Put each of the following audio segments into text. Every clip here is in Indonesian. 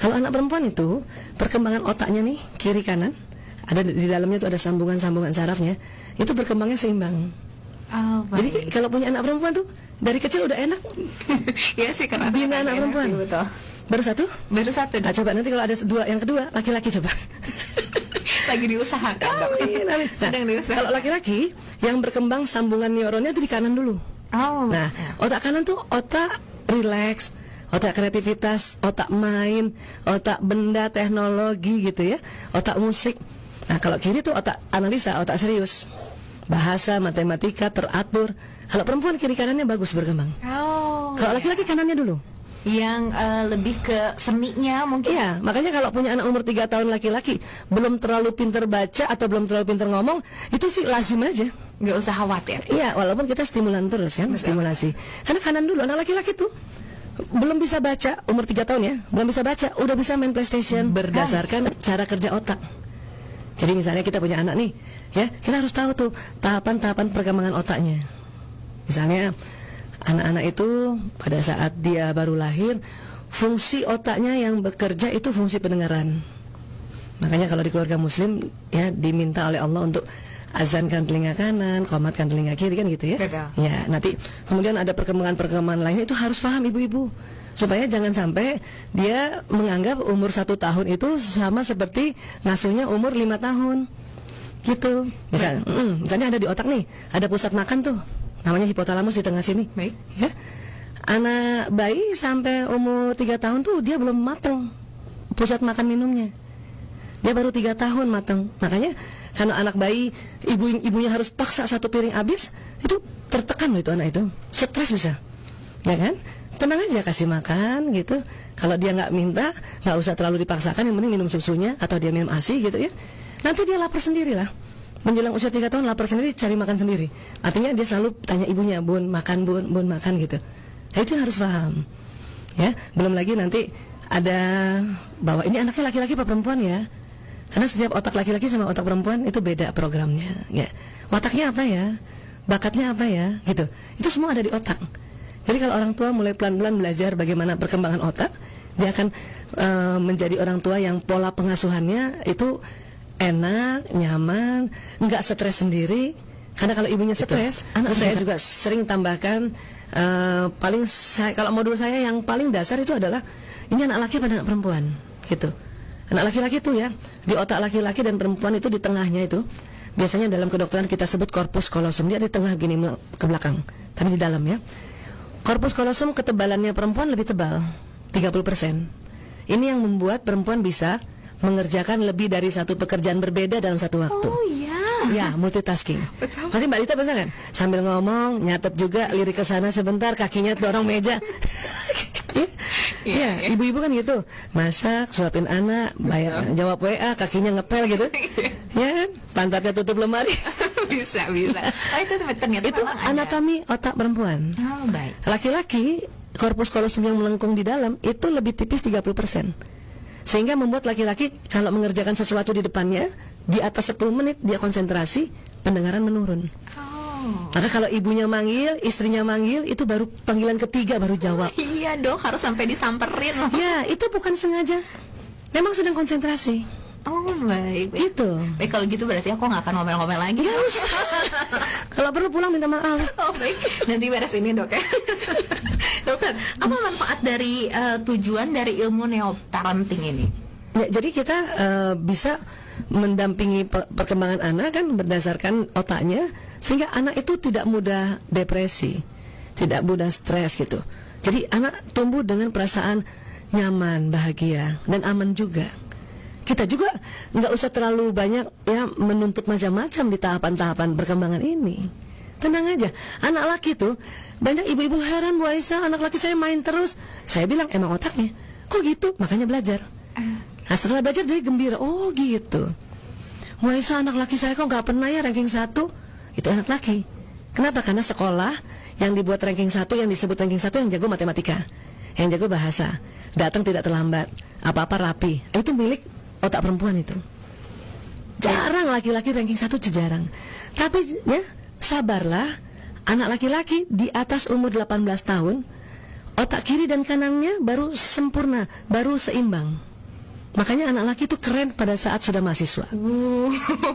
Kalau anak perempuan itu perkembangan otaknya nih kiri kanan, ada di dalamnya itu ada sambungan-sambungan sarafnya, itu berkembangnya seimbang. Oh, Jadi kalau punya anak perempuan tuh dari kecil udah enak. ya sih, karena Bina anak perempuan. sih, betul. Baru satu? Baru satu, Nah, Dok. coba nanti kalau ada yang kedua laki-laki coba. Lagi diusahakan, Dok. Amin, amin. Nah, Sedang diusahakan. kalau laki-laki yang berkembang sambungan neuronnya itu di kanan dulu. Oh, Nah, otak kanan tuh otak rileks, otak kreativitas, otak main, otak benda, teknologi gitu ya, otak musik. Nah, kalau kiri tuh otak analisa, otak serius, bahasa, matematika, teratur. Kalau perempuan kiri kanannya bagus berkembang. Oh, Kalau laki-laki kanannya dulu. yang lebih ke seninya mungkin. Iya, makanya kalau punya anak umur 3 tahun laki-laki belum terlalu pinter baca atau belum terlalu pinter ngomong, itu sih lazim aja. Nggak usah khawatir. Iya, walaupun kita stimulan terus kan, stimulasi. Karena kanan dulu, anak laki-laki tuh belum bisa baca, umur 3 tahun ya, belum bisa baca, udah bisa main PlayStation berdasarkan cara kerja otak. Jadi misalnya kita punya anak nih, ya, kita harus tahu tuh tahapan-tahapan perkembangan otaknya. Misalnya anak-anak itu pada saat dia baru lahir, fungsi otaknya yang bekerja itu fungsi pendengaran. Makanya kalau di keluarga muslim ya diminta oleh Allah untuk azankan telinga kanan, qomatkan telinga kiri kan gitu ya. Betul. Ya, nanti kemudian ada perkembangan-perkembangan lainnya itu harus paham ibu-ibu. Supaya jangan sampai dia menganggap umur 1 tahun itu sama seperti ngasuhnya umur 5 tahun. Gitu. Misalnya ada di otak nih, ada pusat makan tuh. Namanya hipotalamus di tengah sini. Baik. Ya. Anak bayi sampai umur 3 tahun tuh dia belum matang pusat makan minumnya. Dia baru 3 tahun matang. Makanya karena anak bayi ibunya harus paksa 1 piring habis, itu tertekan loh itu anak itu. Stres bisa. Ya kan? Tenang aja kasih makan gitu. Kalau dia nggak minta, nggak usah terlalu dipaksakan, yang penting minum susunya atau dia minum ASI gitu ya. Nanti dia lapar sendiri lah. Menjelang usia 3 tahun lapar sendiri, cari makan sendiri. Artinya dia selalu tanya ibunya, bun makan, bun makan gitu. Nah, itu harus paham. Ya, belum lagi nanti ada bahwa ini anaknya laki-laki apa perempuan ya. Karena setiap otak laki-laki sama otak perempuan itu beda programnya. Ya, wataknya apa ya, bakatnya apa ya, gitu. Itu semua ada di otak. Jadi kalau orang tua mulai pelan-pelan belajar bagaimana perkembangan otak, dia akan menjadi orang tua yang pola pengasuhannya itu enak, nyaman, nggak stres sendiri. Karena kalau ibunya stres, anak saya juga sering tambahkan kalau modul saya yang paling dasar itu adalah ini anak laki pada anak perempuan, gitu. Anak laki-laki itu ya, di otak laki-laki dan perempuan itu di tengahnya itu biasanya dalam kedokteran kita sebut corpus callosum. Dia di tengah gini ke belakang, tapi di dalam ya. Corpus callosum ketebalannya perempuan lebih tebal, 30%. Ini yang membuat perempuan bisa mengerjakan lebih dari 1 pekerjaan berbeda dalam 1 waktu. Oh iya. Ya, multitasking. Betul. Nanti Mbak Dita bisa kan? Sambil ngomong, nyatet juga, lirik ke sana sebentar, kakinya dorong meja. Iya, ibu-ibu kan gitu. Masak, suapin anak, bayar, jawab WA, kakinya ngepel gitu. Ya kan? Pantatnya tutup lemari. bisa. Oh, itu ternyata Itu memang ada. anatomi otak perempuan. Oh, baik. Laki-laki, korpus callosum yang melengkung di dalam itu lebih tipis 30%. Sehingga membuat laki-laki kalau mengerjakan sesuatu di depannya, di atas 10 menit dia konsentrasi, pendengaran menurun. Oh. Maka kalau ibunya manggil, istrinya manggil, itu baru panggilan ketiga baru jawab. Iya, Dok, harus sampai disamperin loh. Ya, itu bukan sengaja. Memang sedang konsentrasi. Oh, baik. Gitu. Baik, kalau gitu berarti aku nggak akan ngomel-ngomel lagi. Nggak usah. Kalau perlu pulang minta maaf. Oh, baik. Nanti beres ini, Dok ya. Dokter, apa manfaat dari tujuan dari ilmu neoparenting ini? Ya, jadi kita bisa mendampingi perkembangan anak kan berdasarkan otaknya, sehingga anak itu tidak mudah depresi, tidak mudah stres gitu. Jadi anak tumbuh dengan perasaan nyaman, bahagia, dan aman juga. Kita juga nggak usah terlalu banyak ya menuntut macam-macam di tahapan-tahapan perkembangan ini. Tenang aja, anak laki tuh banyak ibu-ibu heran, Bu Aisyah, anak laki saya main terus. Saya bilang emang otaknya, kok gitu? Makanya belajar. Nah setelah belajar dia gembira, oh gitu. Bu Aisyah, anak laki saya kok nggak pernah ya ranking 1. Itu anak laki. Kenapa? Karena sekolah yang dibuat ranking 1, yang disebut ranking 1 yang jago matematika, yang jago bahasa, datang tidak terlambat, apa-apa rapi. Itu milik otak perempuan itu. Jarang laki-laki ranking 1 itu jarang. Tapi ya sabarlah, anak laki-laki di atas umur 18 tahun, otak kiri dan kanannya baru sempurna, baru seimbang. Makanya anak laki itu keren pada saat sudah mahasiswa.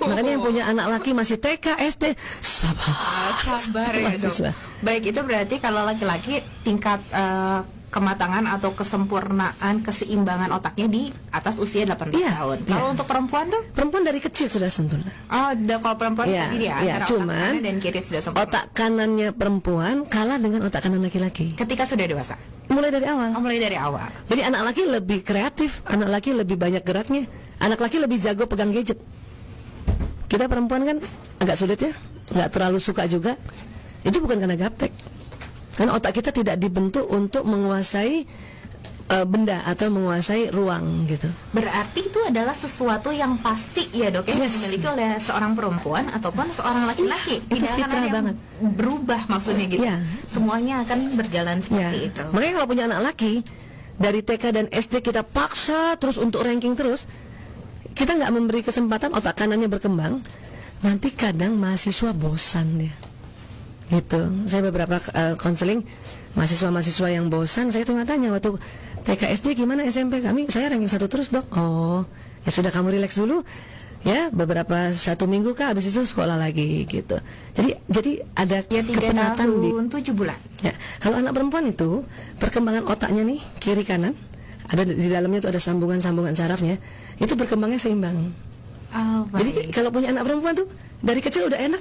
Makanya yang punya anak laki masih TK, SD, Sabar ya dok. Mahasiswa. Baik, itu berarti kalau laki-laki tingkat kematangan atau kesempurnaan keseimbangan otaknya di atas usia 18 Iya, tahun. iya. Kalau untuk perempuan dok? Perempuan dari kecil sudah sempurna. Oh, kalau perempuan Iya, tadi dia iya, antara cuman otak kanan dan kiri sudah sempurna. Otak kanannya perempuan kalah dengan otak kanan laki-laki. Ketika sudah dewasa. Mulai dari awal. Oh, mulai dari awal. Jadi anak laki lebih kreatif, anak laki lebih banyak geraknya, anak laki lebih jago pegang gadget. Kita perempuan kan agak sulit ya, nggak terlalu suka juga. Itu bukan karena gaptek, karena otak kita tidak dibentuk untuk menguasai benda atau menguasai ruang gitu. Berarti itu adalah sesuatu yang pasti ya dok, yang Yes. dimiliki oleh seorang perempuan ataupun seorang laki-laki. Itu Tidak akan fitrah ada yang banget. berubah maksudnya gitu. Iya. Semuanya akan berjalan Ya, seperti itu. makanya kalau punya anak laki dari TK dan SD kita paksa terus untuk ranking terus, kita nggak memberi kesempatan otak kanannya berkembang. Nanti kadang mahasiswa bosan dia. Gitu. Saya beberapa konseling mahasiswa-mahasiswa yang bosan, saya tanya waktu TK SD gimana, SMP kami saya ranking 1 terus dok. Oh ya sudah, kamu relax dulu ya, beberapa 1 minggu kah, habis itu sekolah lagi gitu. Jadi ada Ya 3 kepenatan di tahun 7 bulan. ya. Kalau anak perempuan itu perkembangan otaknya nih kiri kanan ada di dalamnya itu ada sambungan-sambungan sarafnya, itu berkembangnya seimbang. Oh, Jadi baik. kalau punya anak perempuan tuh dari kecil udah enak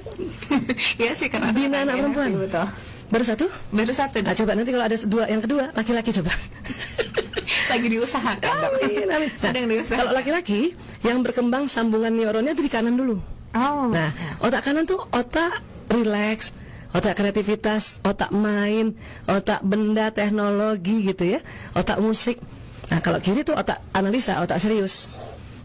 Ya sih, karena bina anak enak perempuan. sih, betul. Baru satu? Baru satu Nah, dok. coba nanti kalau ada yang kedua laki-laki coba. Lagi diusahakan dok. Amin, amin. Nah, Sedang diusahakan. kalau laki-laki yang berkembang sambungan neuronnya itu di kanan dulu. Oh, Nah, otak kanan tuh otak relax, otak kreativitas, otak main, otak benda teknologi gitu ya, otak musik. Nah, kalau kiri tuh otak analisa, otak serius,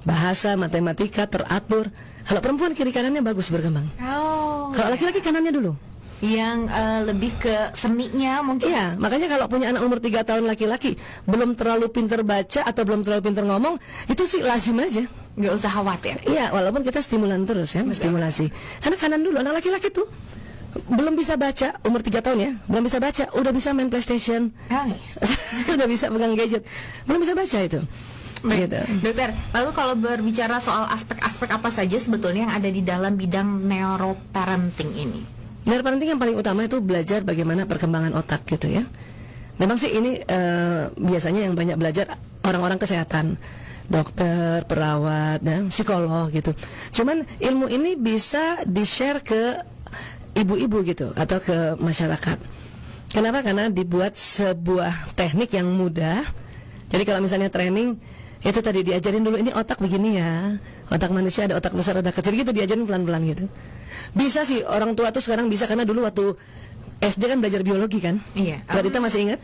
bahasa, matematika, teratur. Kalau perempuan kiri kanannya bagus berkembang. Oh, Kalau laki-laki kanannya dulu. yang lebih ke seninya mungkin. Iya, makanya kalau punya anak umur 3 tahun laki-laki belum terlalu pinter baca atau belum terlalu pinter ngomong, itu sih lazim aja. Nggak usah khawatir. Iya, walaupun kita stimulan terus kan, stimulasi. Karena kanan dulu, anak laki-laki tuh belum bisa baca, umur 3 tahun ya, belum bisa baca, udah bisa main PlayStation, Oh, udah bisa pegang gadget, belum bisa baca itu. baik. Gitu. Dokter, lalu kalau berbicara soal aspek-aspek apa saja sebetulnya yang ada di dalam bidang neuroparenting ini? Neuroparenting yang paling utama itu belajar bagaimana perkembangan otak gitu ya. Memang sih ini biasanya yang banyak belajar orang-orang kesehatan, dokter, perawat, dan psikolog gitu. Cuman ilmu ini bisa di-share ke ibu-ibu gitu atau ke masyarakat. Kenapa? Karena dibuat sebuah teknik yang mudah. Jadi kalau misalnya training itu tadi diajarin dulu, ini otak begini ya, otak manusia ada otak besar, otak kecil gitu, diajarin pelan-pelan gitu. Bisa sih orang tua tuh sekarang bisa, karena dulu waktu SD kan belajar biologi kan. Iya. Mbak Dita masih ingat?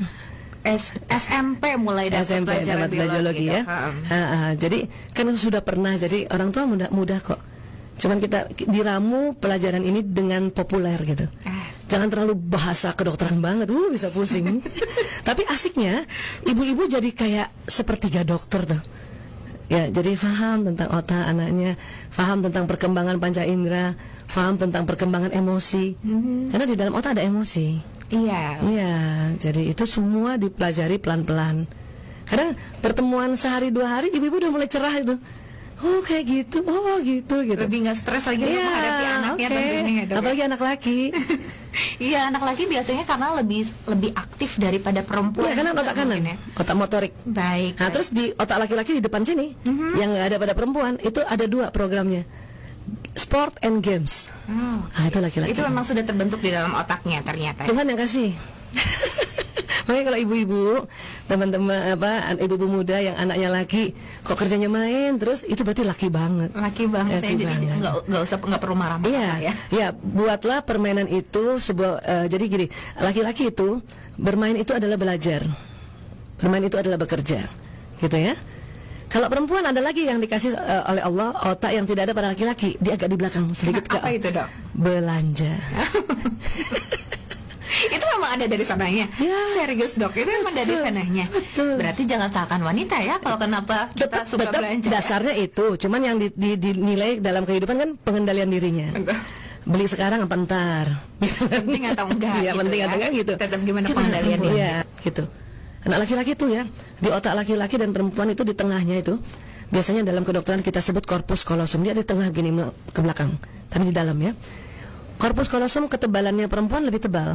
SMP mulai dapat SMP pelajaran dapat biologi ya. Dok. Jadi kan sudah pernah, jadi orang tua mudah kok. Cuman kita diramu pelajaran ini dengan populer gitu. Jangan terlalu bahasa kedokteran banget, bisa pusing. Tapi asiknya, ibu-ibu jadi kayak sepertiga dokter tuh. Ya, jadi paham tentang otak anaknya, paham tentang perkembangan panca indera, paham tentang perkembangan emosi. Karena di dalam otak ada emosi. Iya. Iya, jadi itu semua dipelajari pelan-pelan. Kadang pertemuan sehari 2 hari, ibu-ibu udah mulai cerah itu. Oh kayak gitu, oh gitu. Lebih nggak stres lagi untuk menghadapi anaknya oke. tentunya ya, Dok, ya. Apalagi anak laki. Iya, anak laki biasanya karena lebih aktif daripada perempuan. Iya, karena juga otak kanan, mungkin ya. otak motorik. Baik. Nah, terus di otak laki-laki di depan sini, yang nggak ada pada perempuan, itu ada 2 programnya, sport and games. Oh. Nah, itu laki-laki. Itu memang sudah terbentuk di dalam otaknya ternyata. Tuhan yang kasih. Makanya kalau ibu-ibu, teman-teman ibu-ibu muda yang anaknya laki, kok kerjanya main terus, itu berarti laki banget. Laki banget ya, Laki jadi banget. nggak perlu marah-marah Iya, ya. ya, buatlah permainan itu sebuah. Jadi gini, laki-laki itu bermain itu adalah belajar, bermain itu adalah bekerja, gitu ya. Kalau perempuan ada lagi yang dikasih oleh Allah otak yang tidak ada pada laki-laki, dia agak di belakang sedikit. Apa itu, Dok? Belanja. Itu memang ada dari sananya. Ya. Serius, Dok, itu memang dari Betul. sananya. Betul. Berarti jangan salahkan wanita ya kalau kenapa kita suka Tetap belanja. ya. dasarnya itu, cuman yang dinilai dalam kehidupan kan pengendalian dirinya. Beli sekarang apa ntar? Gitu kan. Penting atau enggak? Iya, gitu penting ya. atau enggak gitu. Tetap gimana pengendalian diri. Iya, gitu. Anak laki-laki tuh ya, di otak laki-laki dan perempuan itu di tengahnya itu biasanya dalam kedokteran kita sebut corpus callosum. Dia di tengah gini ke belakang, tapi di dalam ya. Corpus callosum ketebalannya perempuan lebih tebal,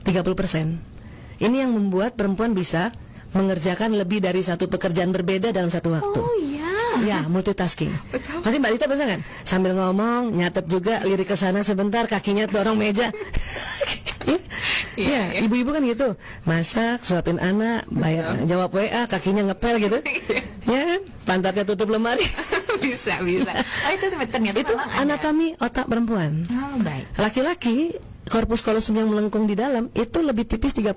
30%. Ini yang membuat perempuan bisa mengerjakan lebih dari satu pekerjaan berbeda dalam satu waktu. Oh iya. Ya, multitasking. Betul. Pasti Mbak Lita bisa kan? Sambil ngomong, nyatet juga, lirik ke sana sebentar, kakinya dorong meja. Ya, ibu-ibu kan gitu. Masak, suapin anak, bayar, jawab WA, kakinya ngepel gitu. Ya kan? Pantatnya tutup lemari. bisa. Oh itu ternyata Itu memang ada. anatomi otak perempuan. Oh baik. Laki-laki, corpus callosum yang melengkung di dalam itu lebih tipis 30%.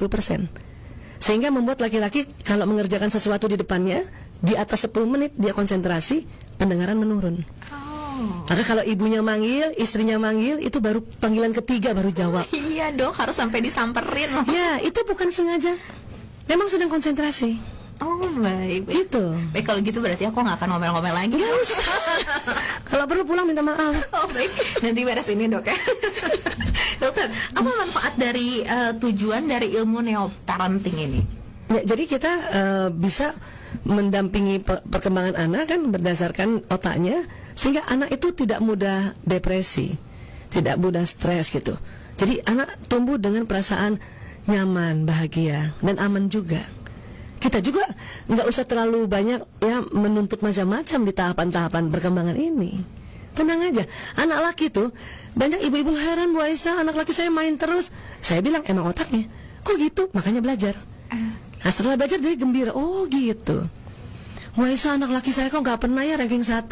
Sehingga membuat laki-laki kalau mengerjakan sesuatu di depannya, di atas 10 menit dia konsentrasi, pendengaran menurun. Oh. Maka kalau ibunya manggil, istrinya manggil, itu baru panggilan ketiga baru jawab. Iya dok, harus sampai disamperin loh. Ya, itu bukan sengaja. Memang sedang konsentrasi. Oh baik. Gitu. Baik kalau gitu berarti aku nggak akan ngomel-ngomel lagi. Nggak usah. Kalau perlu pulang minta maaf. Oh baik, nanti beres ini dok ya. Dokter, apa manfaat dari tujuan dari ilmu neoparenting ini? Ya, jadi kita bisa mendampingi perkembangan anak kan berdasarkan otaknya, sehingga anak itu tidak mudah depresi, tidak mudah stres gitu. Jadi anak tumbuh dengan perasaan nyaman, bahagia, dan aman juga. Kita juga nggak usah terlalu banyak ya menuntut macam-macam di tahapan-tahapan perkembangan ini. Tenang aja, anak laki tuh banyak ibu-ibu heran, Bu Aisyah, anak laki saya main terus. Saya bilang emang otaknya, kok gitu? Makanya belajar. Nah setelah belajar dia gembira, oh gitu. Bu Aisyah, anak laki saya kok nggak pernah ya ranking 1.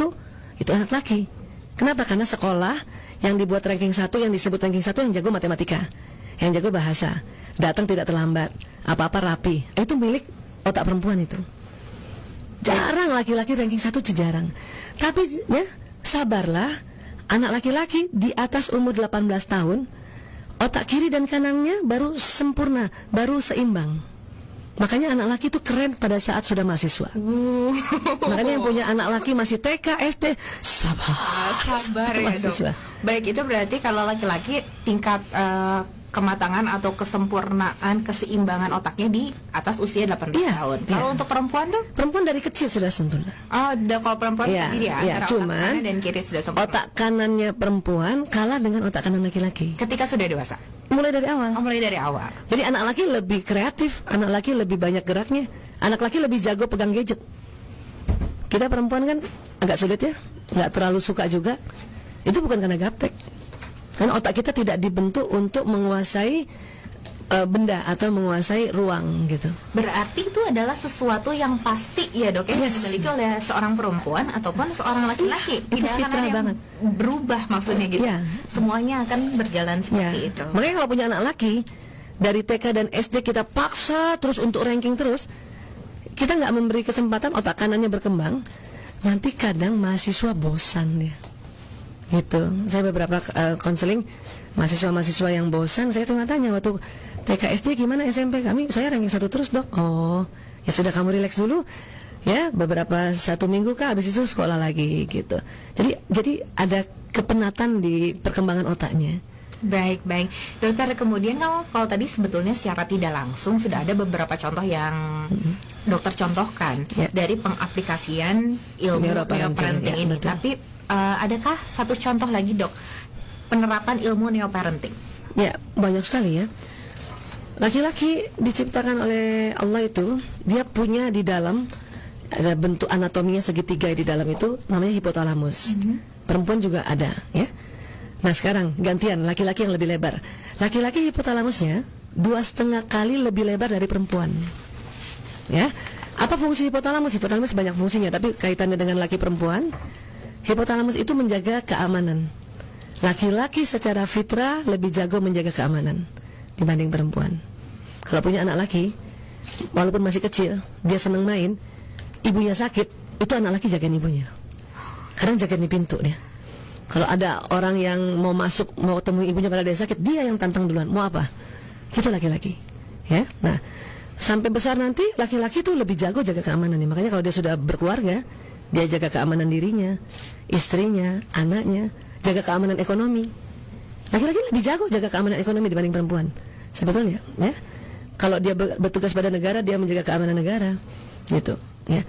Itu anak laki. Kenapa? Karena sekolah yang dibuat ranking 1, yang disebut ranking 1 yang jago matematika, yang jago bahasa, datang tidak terlambat, apa-apa rapi. Itu milik otak perempuan itu. Jarang laki-laki ranking 1 itu jarang. Tapi ya sabarlah, anak laki-laki di atas umur 18 tahun, otak kiri dan kanannya baru sempurna, baru seimbang. Makanya anak laki itu keren pada saat sudah mahasiswa. Makanya yang punya anak laki masih TK, SD, Sabar ya dok. mahasiswa. Baik, itu berarti kalau laki-laki tingkat kematangan atau kesempurnaan keseimbangan otaknya di atas usia 18 Iya, tahun. iya. Kalau untuk perempuan dok? Perempuan dari kecil sudah sempurna. Oh, kalau perempuan Iya, tadi ya, iya, antara cuman otak kanan dan kiri sudah sempurna. Otak kanannya perempuan kalah dengan otak kanan laki-laki. Ketika sudah dewasa. Mulai dari awal. Oh, mulai dari awal. Jadi anak laki lebih kreatif, anak laki lebih banyak geraknya, anak laki lebih jago pegang gadget. Kita perempuan kan agak sulit ya, nggak terlalu suka juga. Itu bukan karena gaptek, karena otak kita tidak dibentuk untuk menguasai benda atau menguasai ruang gitu. Berarti itu adalah sesuatu yang pasti ya dok ya, Yes. dimiliki oleh seorang perempuan ataupun seorang laki-laki. Itu Tidak akan fitrah ada yang banget. berubah maksudnya gitu. Iya. Semuanya akan berjalan Ya. seperti itu. Makanya kalau punya anak laki dari TK dan SD kita paksa terus untuk ranking terus, kita nggak memberi kesempatan otak kanannya berkembang. Nanti kadang mahasiswa bosan dia. Gitu. Saya beberapa konseling mahasiswa-mahasiswa yang bosan, saya cuma tanya waktu TK SD gimana, SMP kami saya ranking 1 terus dok. Oh ya sudah, kamu relax dulu ya, beberapa 1 minggu kah, habis itu sekolah lagi gitu. Jadi ada kepenatan di perkembangan otaknya. Baik. Dokter, kemudian kalau tadi sebetulnya secara tidak langsung sudah ada beberapa contoh yang dokter contohkan Ya. dari pengaplikasian ilmu Neoparenting, neoparenting ya, ini. betul. Tapi adakah satu contoh lagi dok, penerapan ilmu neoparenting? Ya banyak sekali ya. Laki-laki diciptakan oleh Allah itu, dia punya di dalam ada bentuk anatominya segitiga di dalam itu, namanya hipotalamus. Perempuan juga ada ya. Nah sekarang gantian, laki-laki yang lebih lebar. Laki-laki hipotalamusnya 2,5 kali lebih lebar dari perempuan. Ya, apa fungsi hipotalamus? Hipotalamus banyak fungsinya, tapi kaitannya dengan laki perempuan. Hipotalamus itu menjaga keamanan. Laki-laki secara fitrah lebih jago menjaga keamanan dibanding perempuan. Kalau punya anak laki, walaupun masih kecil, dia senang main, ibunya sakit, itu anak laki jagain ibunya. Kadang jagain di pintu dia. Kalau ada orang yang mau masuk, mau temui ibunya pada dia sakit, dia yang tantang duluan. Mau apa? Itu laki-laki. Ya, nah sampai besar nanti laki-laki itu lebih jago jaga keamanan nih. Makanya kalau dia sudah berkeluarga, dia jaga keamanan dirinya, istrinya, anaknya, jaga keamanan ekonomi. Laki-laki lebih jago jaga keamanan ekonomi dibanding perempuan. Sebetulnya, ya. Kalau dia bertugas pada negara, dia menjaga keamanan negara, gitu. Ya.